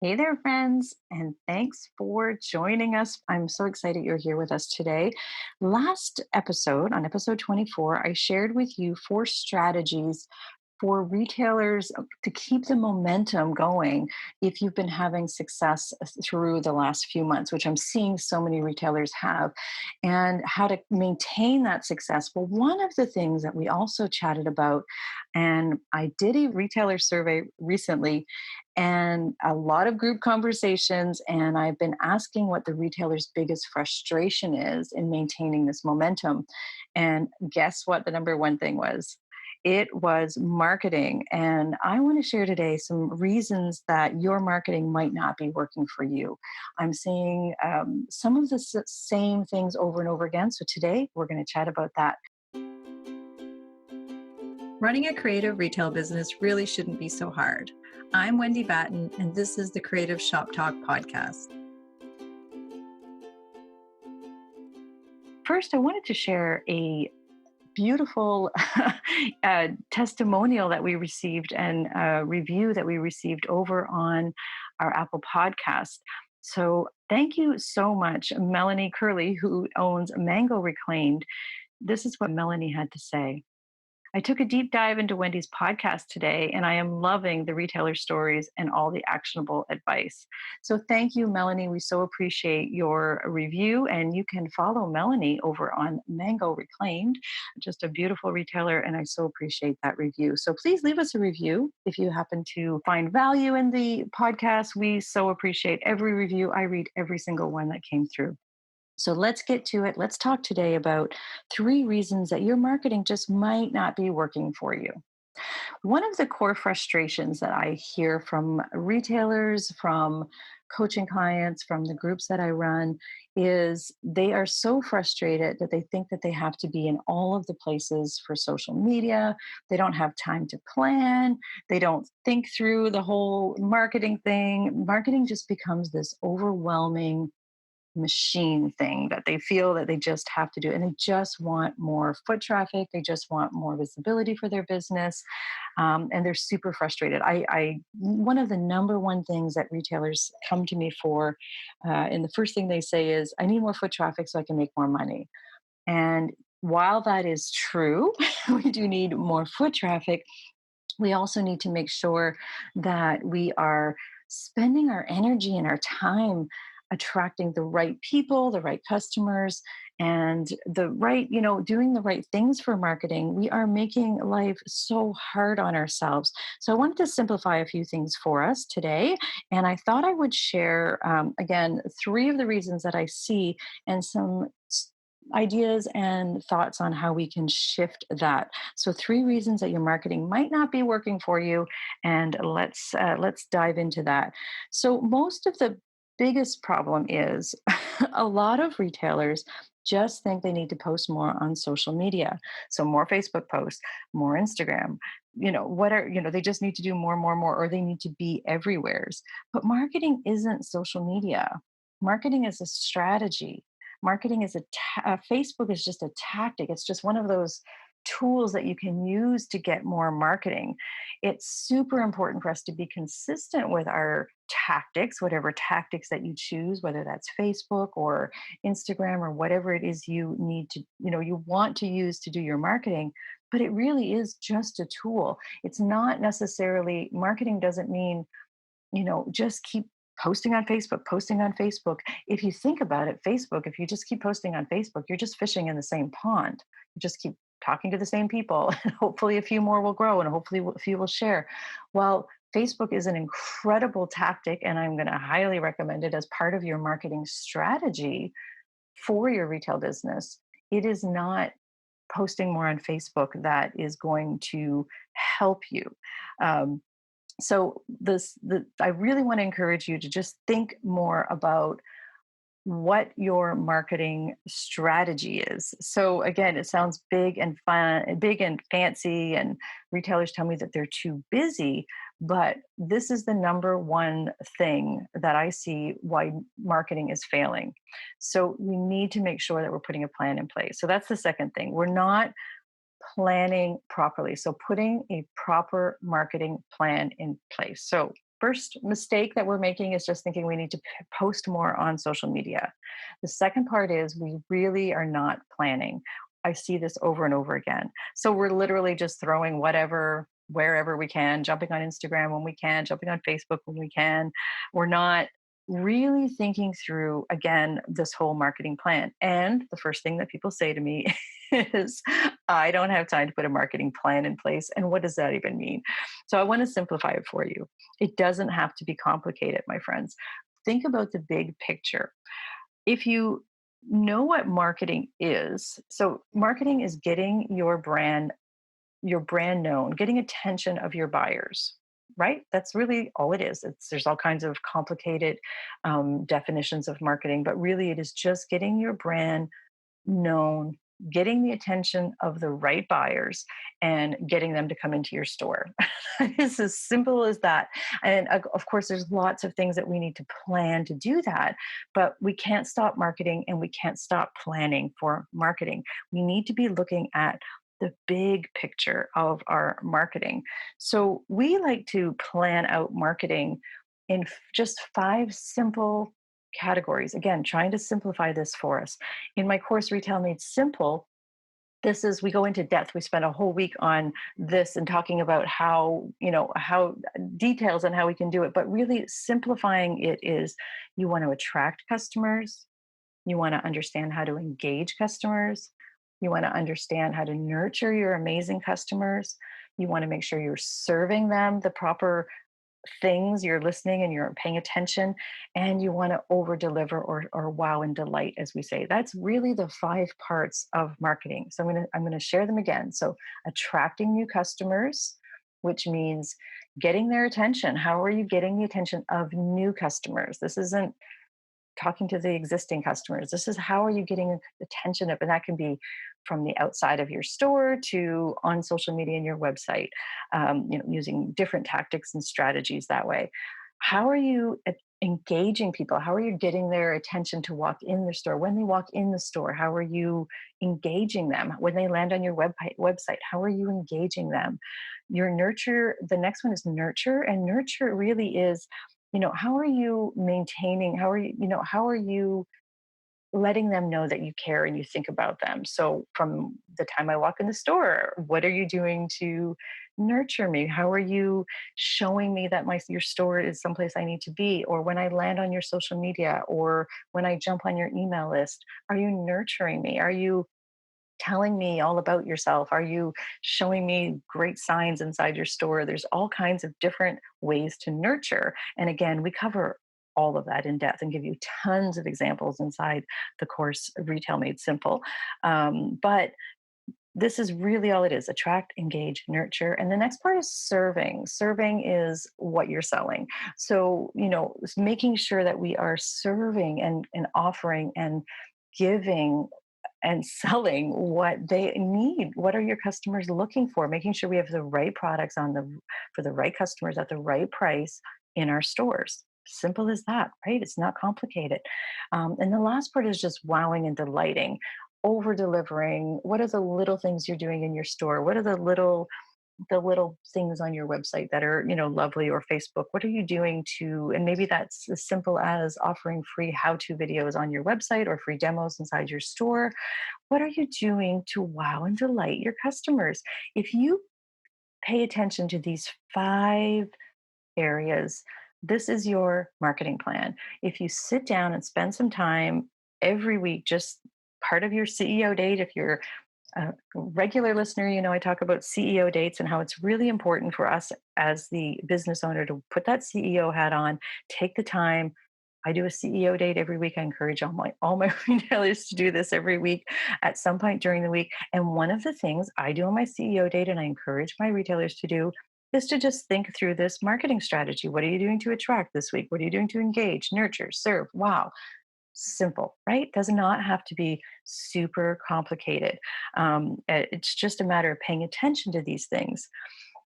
Hey there, friends, and thanks for joining us. I'm so excited you're here with us today. Last episode, on episode 24, I shared with you four strategies for retailers to keep the momentum going if you've been having success through the last few months, which I'm seeing so many retailers have, and how to maintain that success. Well, one of the things that we also chatted about, and I did a retailer survey recently and a lot of group conversations, and I've been asking what the retailer's biggest frustration is in maintaining this momentum. And guess what the number one thing was? It was marketing. And I want to share today some reasons that your marketing might not be working for you. I'm seeing some of the same things over and over again. So today we're going to chat about that. Running a creative retail business really shouldn't be so hard. I'm Wendy Batten, and this is the Creative Shop Talk podcast. First, I wanted to share a beautiful testimonial that we received and a review that we received over on our Apple podcast. So, thank you so much, Melanie Curley, who owns Mango Reclaimed. This is what Melanie had to say. I took a deep dive into Wendy's podcast today, and I am loving the retailer stories and all the actionable advice. So, thank you, Melanie. We so appreciate your review, and you can follow Melanie over on Mango Reclaimed, just a beautiful retailer, and I so appreciate that review. So, please leave us a review if you happen to find value in the podcast. We so appreciate every review. I read every single one that came through. So let's get to it. Let's talk today about three reasons that your marketing just might not be working for you. One of the core frustrations that I hear from retailers, from coaching clients, from the groups that I run is they are so frustrated that they think that they have to be in all of the places for social media. They don't have time to plan. They don't think through the whole marketing thing. Marketing just becomes this overwhelming machine thing that they feel that they just have to do, and they just want more foot traffic, they just want more visibility for their business, and they're super frustrated. I one of the number one things that retailers come to me for, and the first thing they say is, I need more foot traffic so I can make more money. And while that is true, we do need more foot traffic, we also need to make sure that we are spending our energy and our time attracting the right people, the right customers, and the right, doing the right things for marketing. We are making life so hard on ourselves. So I wanted to simplify a few things for us today. And I thought I would share, again, three of the reasons that I see and some ideas and thoughts on how we can shift that. So, three reasons that your marketing might not be working for you, and let's dive into that. So, most of the biggest problem is a lot of retailers just think they need to post more on social media. So, more Facebook posts, more Instagram. They just need to do more, more, more, or they need to be everywheres. But marketing isn't social media. Marketing is a strategy. Marketing is Facebook is just a tactic. It's just one of those tools that you can use to get more marketing. It's super important for us to be consistent with our tactics, whatever tactics that you choose, whether that's Facebook or Instagram or whatever it is you need to, you want to use to do your marketing. But it really is just a tool. It's not necessarily, marketing doesn't mean, just keep posting on Facebook, posting on Facebook. If you think about it, Facebook, if you just keep posting on Facebook, you're just fishing in the same pond. You just keep talking to the same people, and hopefully a few more will grow and hopefully a few will share. Well, Facebook is an incredible tactic, and I'm going to highly recommend it as part of your marketing strategy for your retail business. It is not posting more on Facebook that is going to help you. I really want to encourage you to just think more about what your marketing strategy is. So again, it sounds big and fun, big and fancy, and retailers tell me that they're too busy, but this is the number one thing that I see why marketing is failing. So we need to make sure that we're putting a plan in place. So that's the second thing. We're not planning properly. So putting a proper marketing plan in place. So first mistake that we're making is just thinking we need to post more on social media. The second part is we really are not planning. I see this over and over again. So we're literally just throwing whatever, wherever we can, jumping on Instagram when we can, jumping on Facebook when we can. We're not really thinking through, again, this whole marketing plan. And the first thing that people say to me is, I don't have time to put a marketing plan in place. And what does that even mean? So I want to simplify it for you. It doesn't have to be complicated, my friends. Think about the big picture. If you know what marketing is, so marketing is getting your brand known, getting attention of your buyers, right? That's really all it is. There's all kinds of complicated definitions of marketing, but really it is just getting your brand known, getting the attention of the right buyers, and getting them to come into your store. It's as simple as that. And of course, there's lots of things that we need to plan to do that, but we can't stop marketing and we can't stop planning for marketing. We need to be looking at the big picture of our marketing. So we like to plan out marketing in just five simple categories. Again, trying to simplify this for us. In my course, Retail Made Simple, this is we go into depth. We spend a whole week on this and talking about how details and how we can do it. But really simplifying it is you want to attract customers, you want to understand how to engage customers, you want to understand how to nurture your amazing customers, you want to make sure you're serving them the proper things, you're listening and you're paying attention, and you want to over deliver or wow and delight, as we say. That's really the five parts of marketing. So I'm going to share them again. So attracting new customers, which means getting their attention. How are you getting the attention of new customers? This isn't talking to the existing customers. This is how are you getting attention of, and that can be from the outside of your store to on social media and your website, using different tactics and strategies that way. How are you engaging people? How are you getting their attention to walk in the store? When they walk in the store, how are you engaging them? When they land on your website, how are you engaging them? Your nurture, the next one is nurture, and nurture really is, how are you maintaining, how are you letting them know that you care and you think about them? So from the time I walk in the store, what are you doing to nurture me? How are you showing me that your store is someplace I need to be? Or when I land on your social media, or when I jump on your email list, are you nurturing me? Are you telling me all about yourself? Are you showing me great signs inside your store? There's all kinds of different ways to nurture. And again, we cover all of that in depth and give you tons of examples inside the course Retail Made Simple. But this is really all it is: attract, engage, nurture. And the next part is serving. Serving is what you're selling. So, it's making sure that we are serving and offering and giving and selling what they need. What are your customers looking for? Making sure we have the right products for the right customers at the right price in our stores. Simple as that, right? It's not complicated. And the last part is just wowing and delighting, over delivering. What are the little things you're doing in your store? What are the little things on your website that are lovely, or Facebook? What are you doing to, and maybe that's as simple as offering free how-to videos on your website or free demos inside your store. What are you doing to wow and delight your customers? If you pay attention to these five areas, this is your marketing plan. If you sit down and spend some time every week, just part of your CEO date, if you're a regular listener, I talk about CEO dates and how it's really important for us as the business owner to put that CEO hat on, take the time. I do a CEO date every week. I encourage all my retailers to do this every week at some point during the week. And one of the things I do on my CEO date, and I encourage my retailers to do, is to just think through this marketing strategy. What are you doing to attract this week? What are you doing to engage, nurture, serve? Wow. Simple, right? Does not have to be super complicated. It's just a matter of paying attention to these things.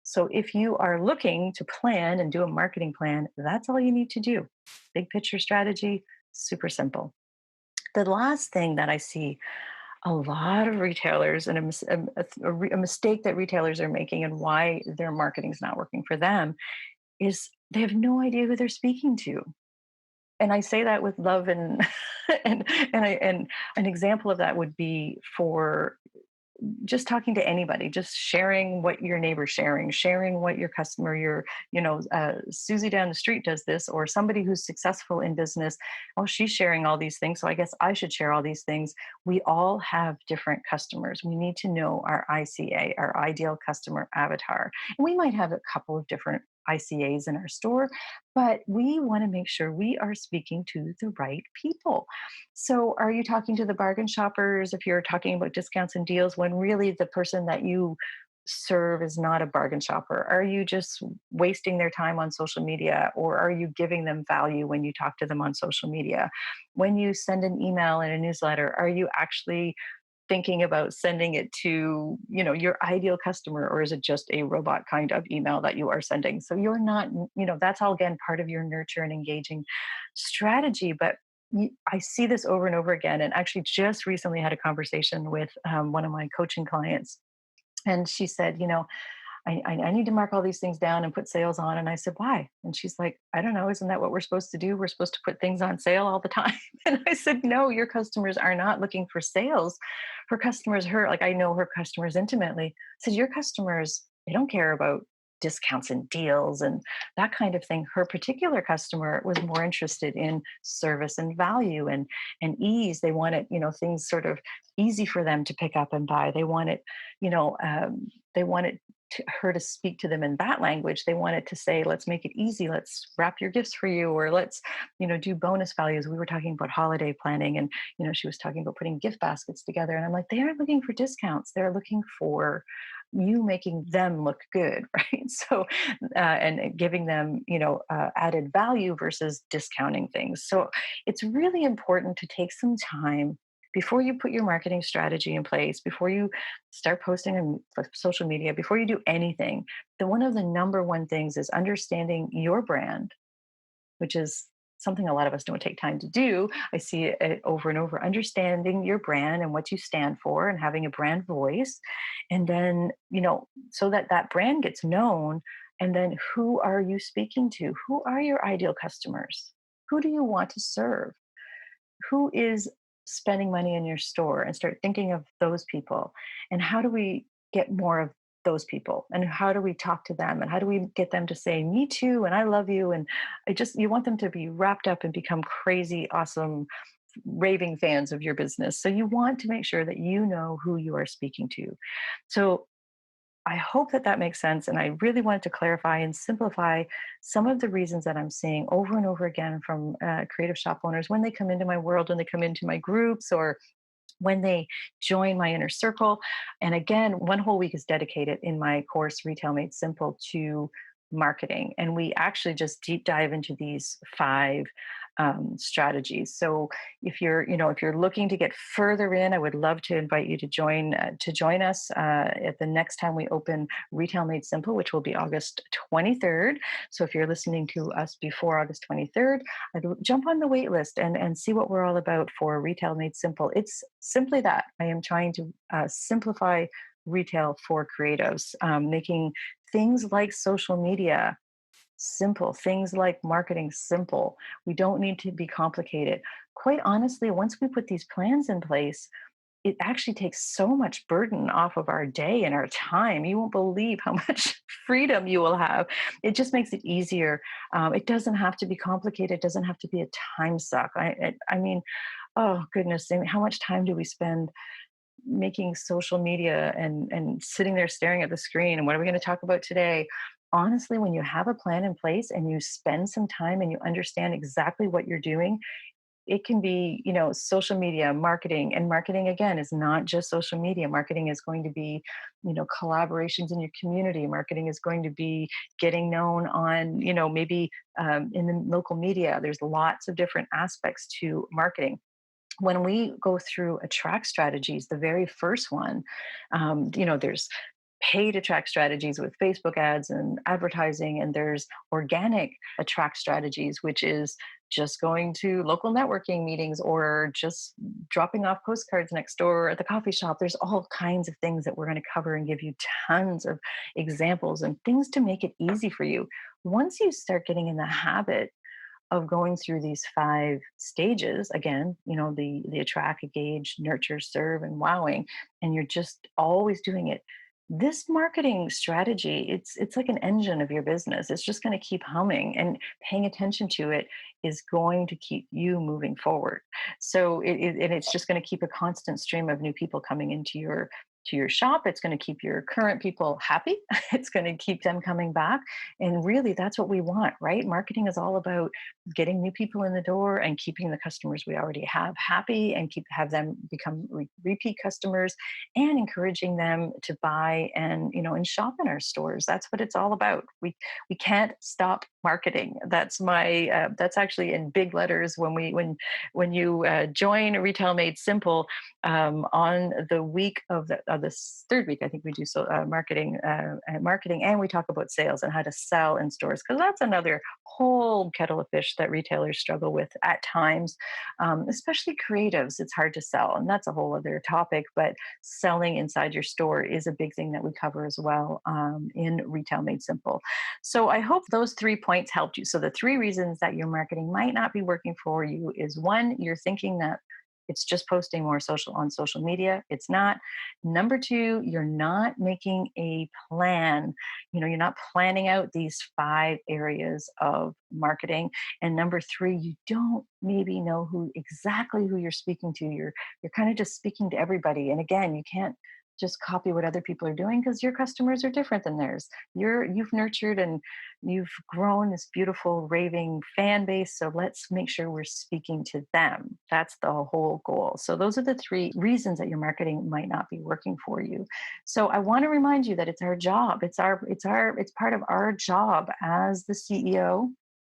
So if you are looking to plan and do a marketing plan, that's all you need to do. Big picture strategy, super simple. The last thing that I see a lot of retailers, and a mistake that retailers are making and why their marketing is not working for them, is they have no idea who they're speaking to. And I say that with love and and an example of that would be for just talking to anybody, just sharing what your neighbor's sharing what your customer, Susie down the street does this, or somebody who's successful in business. Oh, she's sharing all these things. So I guess I should share all these things. We all have different customers. We need to know our ICA, our ideal customer avatar. And we might have a couple of different ICAs in our store, but we want to make sure we are speaking to the right people. So, are you talking to the bargain shoppers if you're talking about discounts and deals when really the person that you serve is not a bargain shopper? Are you just wasting their time on social media, or are you giving them value when you talk to them on social media? When you send an email and a newsletter, are you actually thinking about sending it to, your ideal customer, or is it just a robot kind of email that you are sending? So you're not, that's all again part of your nurture and engaging strategy. But I see this over and over again, and actually just recently had a conversation with one of my coaching clients, and she said, I need to mark all these things down and put sales on. And I said, why? And she's like, I don't know. Isn't that what we're supposed to do? We're supposed to put things on sale all the time. And I said, no, your customers are not looking for sales. Her customers, like I know her customers intimately. I said, your customers, they don't care about discounts and deals and that kind of thing. Her particular customer was more interested in service and value and ease. They wanted, things sort of easy for them to pick up and buy. They wanted her to speak to them in that language. They wanted to say, let's make it easy. Let's wrap your gifts for you, or let's, do bonus values. We were talking about holiday planning, and, she was talking about putting gift baskets together. And I'm like, they aren't looking for discounts. They're looking for you making them look good, right? So, and giving them, added value versus discounting things. So it's really important to take some time before you put your marketing strategy in place, before you start posting on social media, before you do anything. One of the number one things is understanding your brand, which is something a lot of us don't take time to do. I see it over and over, understanding your brand and what you stand for and having a brand voice. And then, so that that brand gets known. And then who are you speaking to? Who are your ideal customers? Who do you want to serve? Who is spending money in your store? And start thinking of those people. And how do we get more of those people? And how do we talk to them? And how do we get them to say, me too, and I love you? And you want them to be wrapped up and become crazy, awesome, raving fans of your business. So you want to make sure that you know who you are speaking to. So I hope that that makes sense. And I really wanted to clarify and simplify some of the reasons that I'm seeing over and over again from creative shop owners when they come into my world, when they come into my groups, or when they join my inner circle. And again, one whole week is dedicated in my course, Retail Made Simple, to marketing. And we actually just deep dive into these five strategies. So if you're looking to get further in, I would love to invite you to join us at the next time we open Retail Made Simple, which will be August 23rd. So if you're listening to us before August 23rd, I'd jump on the wait list and see what we're all about for Retail Made Simple. It's simply that I am trying to simplify retail for creatives, making things like social media simple, things like marketing simple. We don't need to be complicated. Quite honestly, once we put these plans in place, it actually takes so much burden off of our day and our time. You won't believe how much freedom you will have. It just makes it easier. It doesn't have to be complicated. It doesn't have to be a time suck. I mean, oh goodness, I mean, how much time do we spend making social media and sitting there staring at the screen and what are we going to talk about today? Honestly, when you have a plan in place and you spend some time and you understand exactly what you're doing, it can be, social media marketing. And marketing again is not just social media. Marketing is going to be, collaborations in your community. Marketing is going to be getting known on, maybe in the local media. There's lots of different aspects to marketing. When we go through attract strategies, the very first one, there's paid attract strategies with Facebook ads and advertising, and there's organic attract strategies, which is just going to local networking meetings or just dropping off postcards next door at the coffee shop. There's all kinds of things that we're going to cover and give you tons of examples and things to make it easy for you. Once you start getting in the habit of going through these 5 stages, again, the attract, engage, nurture, serve, and wowing, and you're just always doing it, this marketing strategy, it's like an engine of your business. It's just going to keep humming, and paying attention to it is going to keep you moving forward. So and it's just going to keep a constant stream of new people coming into your shop. It's going to keep your current people happy. It's going to keep them coming back. And really, that's what we want, right? Marketing is all about getting new people in the door and keeping the customers we already have happy, and have them become repeat customers, and encouraging them to buy and shop in our stores. That's what it's all about. We can't stop marketing. That's actually in big letters when you join Retail Made Simple, on the week of this third week. I think we do marketing, and we talk about sales and how to sell in stores, because that's another whole kettle of fish that retailers struggle with at times, especially creatives. It's hard to sell, and that's a whole other topic. But selling inside your store is a big thing that we cover as well, in Retail Made Simple. So I hope those 3 points helped you. So the 3 reasons that your marketing might not be working for you is: one, you're thinking that it's just posting more on social media. It's not. Number 2, you're not making a plan. You're not planning out these 5 areas of marketing. And number 3, you don't maybe know exactly who you're speaking to. You're kind of just speaking to everybody. And again, you can't just copy what other people are doing, because your customers are different than theirs. You've nurtured and you've grown this beautiful raving fan base. So let's make sure we're speaking to them. That's the whole goal. So those are the 3 reasons that your marketing might not be working for you. So I want to remind you that it's our job. It's part of our job as the CEO.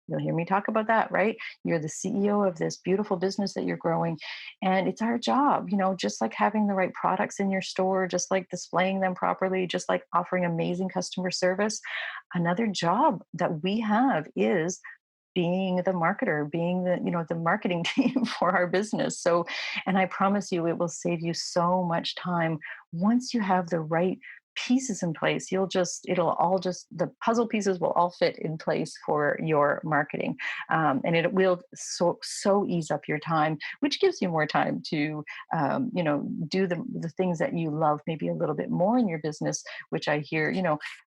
You'll hear me talk about that, right? You're the CEO of this beautiful business that you're growing. And it's our job, just like having the right products in your store, just like displaying them properly, just like offering amazing customer service. Another job that we have is being the marketer, being the marketing team for our business. So, and I promise you, it will save you so much time once you have the right pieces in place. The puzzle pieces will all fit in place for your marketing. And it will so ease up your time, which gives you more time to do the things that you love maybe a little bit more in your business, which I hear,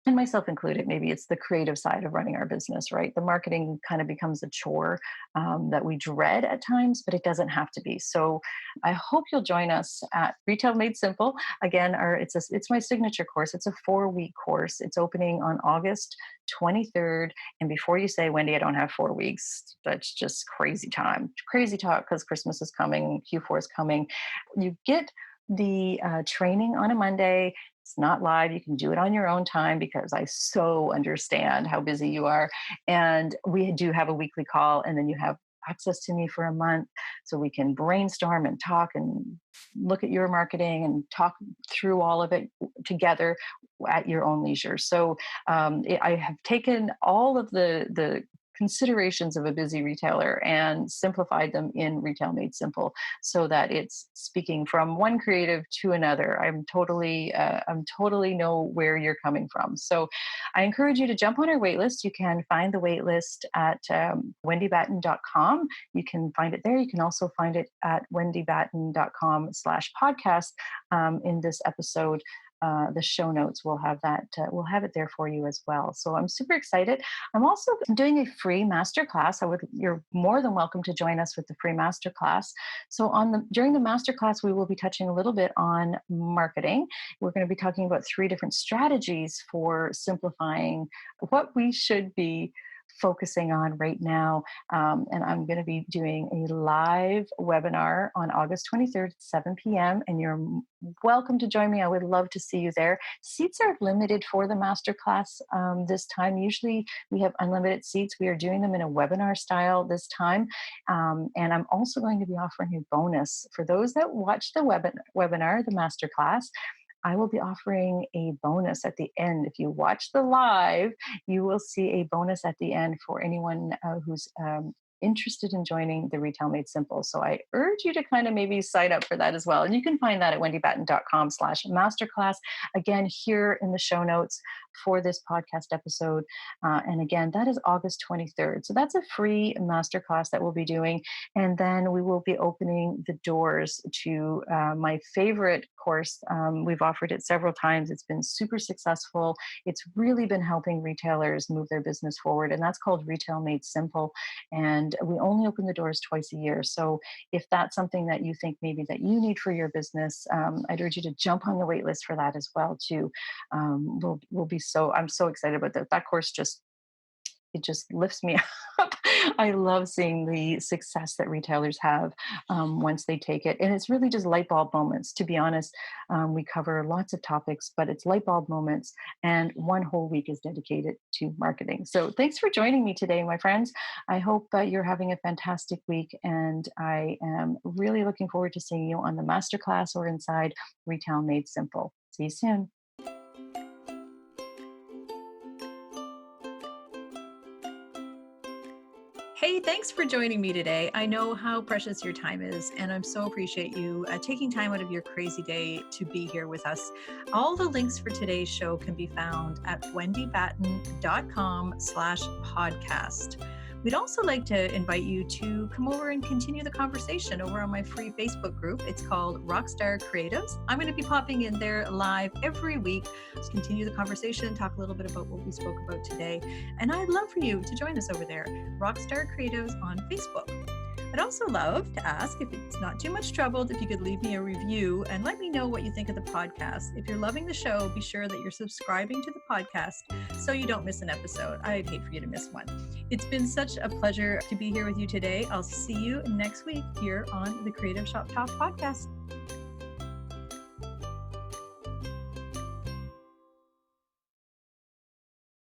and myself included, maybe it's the creative side of running our business, right? The marketing kind of becomes a chore, that we dread at times, but it doesn't have to be. So I hope you'll join us at Retail Made Simple. Again, it's my signature course. It's a 4-week course. It's opening on August 23rd. And before you say, Wendy, I don't have 4 weeks, that's just crazy time. Crazy talk, because Christmas is coming, Q4 is coming. You get the training on a Monday. It's not live. You can do it on your own time, because I so understand how busy you are. And we do have a weekly call, and then you have access to me for a month, so we can brainstorm and talk and look at your marketing and talk through all of it together at your own leisure. So I have taken all of the considerations of a busy retailer and simplified them in Retail Made Simple, so that it's speaking from one creative to another. I'm totally know where you're coming from. So I encourage you to jump on our waitlist. You can find the waitlist at wendybatten.com. You can find it there. You can also find it at wendybatten.com/podcast. In this episode, the show notes will have that. We'll have it there for you as well. So I'm super excited. I'm also doing a free masterclass. You're more than welcome to join us with the free masterclass. So during the masterclass, we will be touching a little bit on marketing. We're going to be talking about 3 different strategies for simplifying what we should be focusing on right now. And I'm going to be doing a live webinar on August 23rd at 7 p.m. And you're welcome to join me. I would love to see you there. Seats are limited for the masterclass this time. Usually we have unlimited seats. We are doing them in a webinar style this time. And I'm also going to be offering a bonus for those that watch the webinar, the masterclass. I will be offering a bonus at the end. If you watch the live, you will see a bonus at the end for anyone who's interested in joining the Retail Made Simple. So I urge you to kind of maybe sign up for that as well. And you can find that at wendybatten.com/masterclass. Again, here in the show notes for this podcast episode. And again, that is August 23rd. So that's a free masterclass that we'll be doing. And then we will be opening the doors to my favorite course. We've offered it several times. It's been super successful. It's really been helping retailers move their business forward. And that's called Retail Made Simple. And we only open the doors twice a year. So if that's something that you think maybe that you need for your business, I'd urge you to jump on the wait list for that as well too. We'll be I'm so excited about that. That course it just lifts me up. I love seeing the success that retailers have once they take it. And it's really just light bulb moments. To be honest, we cover lots of topics, but it's light bulb moments. And one whole week is dedicated to marketing. So thanks for joining me today, my friends. I hope that you're having a fantastic week. And I am really looking forward to seeing you on the masterclass or inside Retail Made Simple. See you soon. Hey, thanks for joining me today. I know how precious your time is, and I'm so appreciate you taking time out of your crazy day to be here with us. All the links for today's show can be found at wendybatten.com/podcast. We'd also like to invite you to come over and continue the conversation over on my free Facebook group. It's called Rockstar Creatives. I'm going to be popping in there live every week to continue the conversation, talk a little bit about what we spoke about today. And I'd love for you to join us over there, Rockstar Creatives on Facebook. I'd also love to ask, if it's not too much trouble, if you could leave me a review and let me know what you think of the podcast. If you're loving the show, be sure that you're subscribing to the podcast so you don't miss an episode. I'd hate for you to miss one. It's been such a pleasure to be here with you today. I'll see you next week here on the Creative Shop Talk podcast.